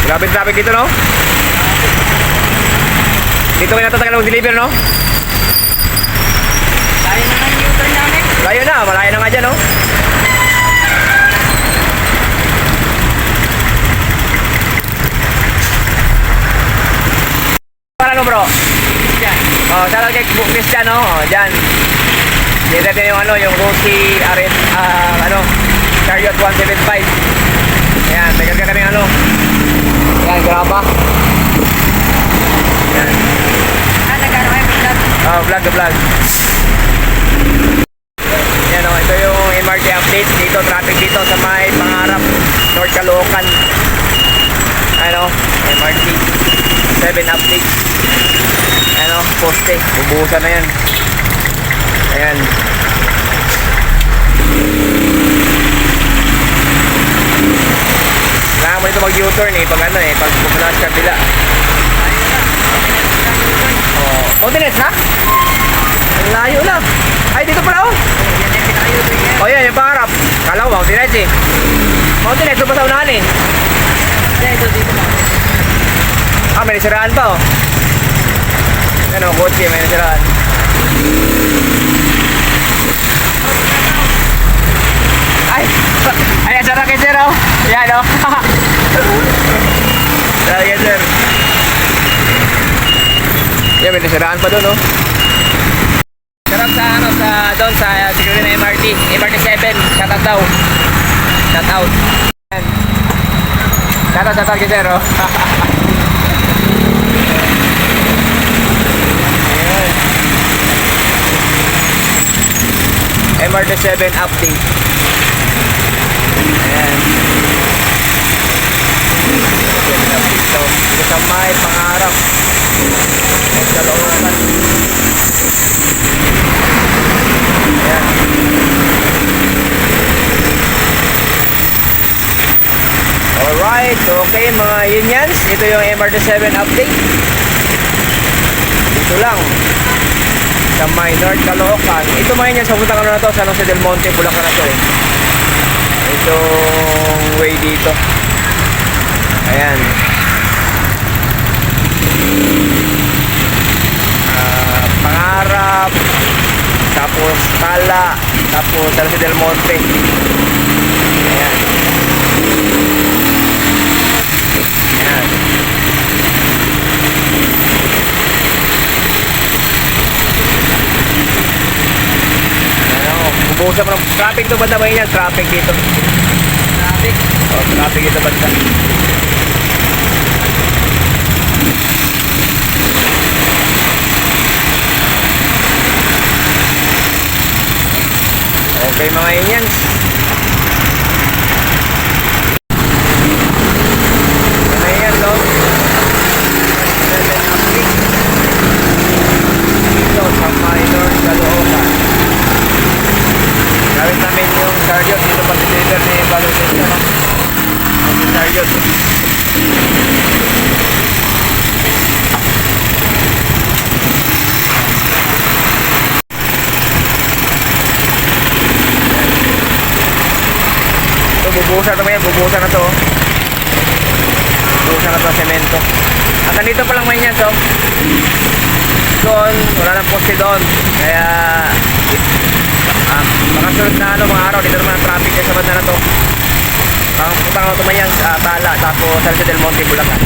Grabe traffic dito, no? Dito kayo natatagal mag-deliver, no? Tayo na ng U-turn namin. Layo na, malayo na nga dyan, no? Para no, bro? Diyan. Oh, sa kay Bukis dyan, no? Oh, dyan. Dito natin yung ano, yung Rossi Chariot 175. Ayan, may karga kami ano. Ayan, graba. Ayan. Nagkano kayo vlog? Oh, vlog. Ayan, oh, ito yung MRT update dito, traffic dito sa may Pangarap, North Caloocan. Ano, MRT 7 update. Ano, poste, bubuhusan na yan. Ayan. Kailangan mo dito mag-U-turn pag ano pag pumunta sa kabila. Oh, Mountainets na? Ang layo na. Ay, dito pala oh. Oh, yan, yung Pangarap. Kala ko Mountainets Mountainets, ito pa sa unahan Dito lang. Ah, may nasiraan pa oh. Ano, kotse, may nasiraan. Ay, sarap kay sir oh. Yan oh. Sarap kay sir. Yan, may nasiraan pa doon oh. Sarap sa ano, doon sa siguro na MRT 7, shoutout daw. Shoutout. Yan. Shoutout kay sir oh. MRT 7 update. Ayan. Dito sa may Pangarap. At Caloocan. Ayan. Alright, okay mga unions. Ito yung MRT 7 update. Dito lang sa may North Caloocan. Ito mga yan, sa puntang ano na to, San Jose del Monte, Bulacan na to itong way dito. Ayan. Pangarap, tapos Tala, tapos San Jose del Monte. Ayan. Ayan. Bubuhusan mo ng traffic to banda ba yan? Traffic dito. Traffic. Oh, traffic dito banda. Okay mga unions. Mga unions no? Dito sa minor Caloocan. Gawin namin yung Chariot dito pag-deliver ni Balutin no? Yung Chariot ito, bubuhusan naman yan, bubuhusan na to bubuhusan na to ang semento at nandito pa lang may yan so doon, wala nang poste doon kaya mga sunod na ano, mga araw dito naman ang traffic sa banda na to pang tumayan sa Tala tapos San Jose del Monte, Bulacan.